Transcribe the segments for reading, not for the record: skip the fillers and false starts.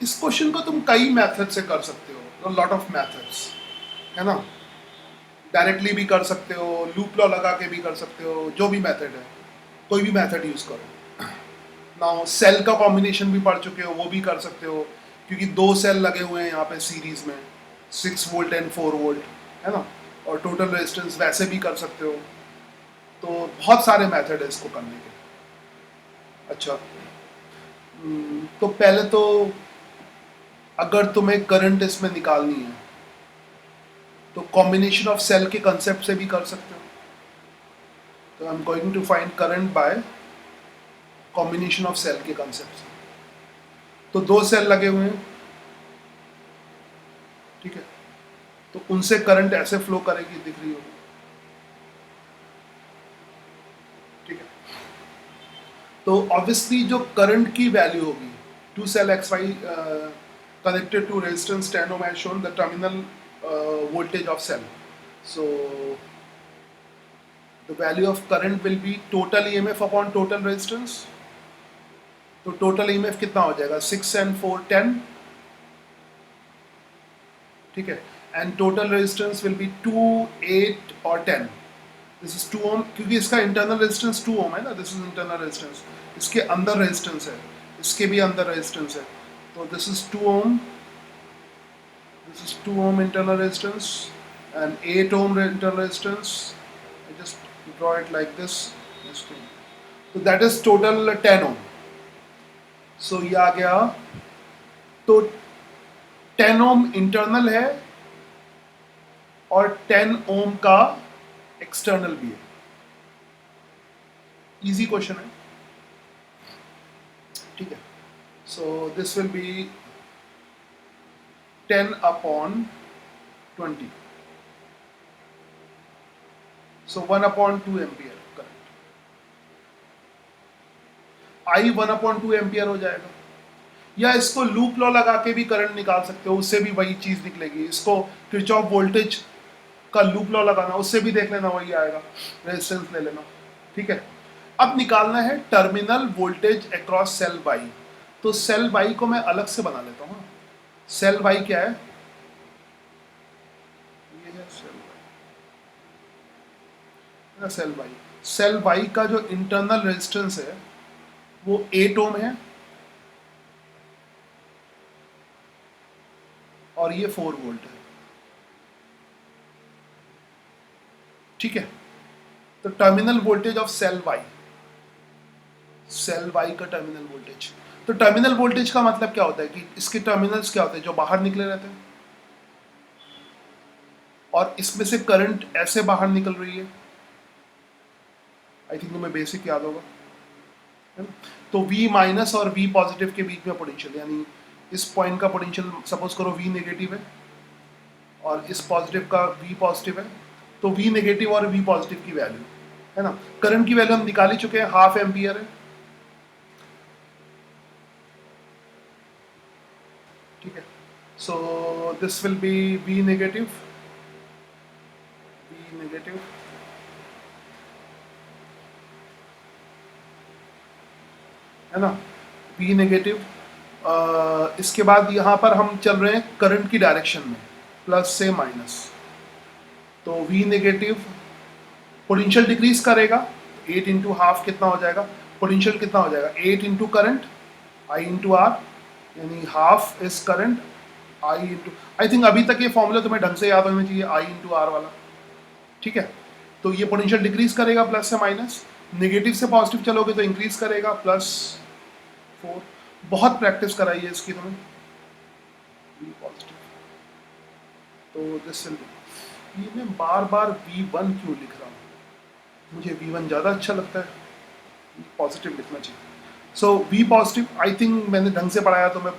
इस क्वेश्चन को तुम कई मेथड से कर सकते हो, लॉट ऑफ मेथड्स, है ना। डायरेक्टली भी कर सकते हो, लूप लॉ लगा के भी कर सकते हो, जो भी मेथड है कोई भी मेथड यूज करो। नाउ सेल का कॉम्बिनेशन भी पढ़ चुके हो, वो भी कर सकते हो, क्योंकि दो सेल लगे हुए हैं यहाँ पे सीरीज में, 6 वोल्ट एंड 4 वोल्ट, है ना। और टोटल रेजिस्टेंस वैसे भी कर सकते हो। तो बहुत सारे मेथड है इसको करने के। अच्छा, तो पहले तो अगर तुम्हें करंट इसमें निकालनी है तो कॉम्बिनेशन ऑफ सेल के कंसेप्ट से भी कर सकते हो। तो I am going to find current by combination of cell के कंसेप्ट से। तो दो सेल लगे हुए हैं, ठीक है, तो उनसे करंट ऐसे फ्लो करेगी, दिख रही होगी, ठीक है। तो ऑब्वियसली जो करंट की वैल्यू होगी, two cell X Y connected to resistance 10 ohm has shown the terminal voltage of cell. So the value of current will be total EMF upon total resistance. तो total EMF कितना हो जाएगा, 6 and 4 10, ठीक है, and total resistance will be 2 8 और 10. This is 2 ohm, क्योंकि इसका internal resistance 2 ohm है ना, this is internal resistance, इसके अंदर resistance है, इसके भी अंदर resistance है, तो this is 2 ohm, this is 2 ohm internal resistance and 8 ohm internal resistance. I just draw it like this thing. So that is total 10 ohm. So ये आ गया, तो 10 ohm internal है और 10 ohm का external भी है। Easy question है, ठीक है। So this will be 10 upon 20. So 1 upon 2 ampere current. I 1 upon 2 ampere हो जाएगा। या इसको लूप लॉ लगा के भी करंट निकाल सकते हो, उससे भी वही चीज निकलेगी। इसको किरचॉफ वोल्टेज का लूप लॉ लगाना, उससे भी देख लेना, वही आएगा, रेजिस्टेंस ले लेना, ठीक है। अब निकालना है terminal voltage across cell Y. तो सेल वाई को मैं अलग से बना लेता हूँ। सेल वाई क्या है, ये है cell Y, cell Y, cell Y का जो इंटरनल रेजिस्टेंस है वो 8 ओम है और ये 4 वोल्ट है, ठीक है। तो terminal voltage of cell Y, cell Y का टर्मिनल वोल्टेज। तो टर्मिनल वोल्टेज का मतलब क्या होता है कि इसके टर्मिनल्स क्या होते हैं, जो बाहर निकले रहते हैं, और इसमें से करंट ऐसे बाहर निकल रही है। आई थिंक तुम्हें बेसिक याद होगा, है ना? तो V माइनस और V पॉजिटिव के बीच में पोटेंशियल, यानी इस पॉइंट का पोटेंशियल सपोज करो V नेगेटिव है और इस पॉजिटिव का V पॉजिटिव है, तो V नेगेटिव और V पॉजिटिव की वैल्यू, है ना। करंट की वैल्यू हम निकाल ही चुके हैं, 1/2 एम्पियर है, ठीक है। So this will be V negative, है ना, V नेगेटिव। इसके बाद यहाँ पर हम चल रहे हैं करंट की डायरेक्शन में, प्लस से माइनस। तो V नेगेटिव पोटेंशियल डिक्रीज करेगा, 8 इंटू हाफ कितना हो जाएगा, पोटेंशियल कितना हो जाएगा, 8 into current I into R, यानी half is current I into, I think अभी तक ये फॉर्मूला तुम्हें ढंग से याद होना चाहिए, I इंटू आर वाला, ठीक है। तो ये पोटेंशियल डिक्रीज करेगा प्लस से माइनस, नेगेटिव से पॉजिटिव चलोगे तो इंक्रीज करेगा, +4। बहुत प्रैक्टिस कराई है इसकी तुम्हें, V पॉजिटिव। तो दिस विल बी, ये मैं बार बार V1 क्यों लिख रहा हूँ, मुझे V1 ज़्यादा अच्छा लगता है, V पॉजिटिव लिखना चाहिए। सो V पॉजिटिव, आई थिंक मैंने ढंग से पढ़ाया तो मैं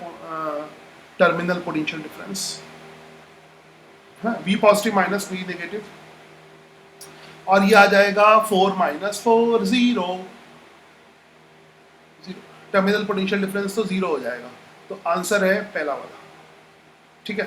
टर्मिनल पोटेंशियल डिफरेंस, हाँ, V positive minus V negative, और ये आ जाएगा 4 माइनस 4 0, टर्मिनल पोटेंशियल डिफरेंस तो 0 हो जाएगा। तो आंसर है पहला वाला, ठीक है।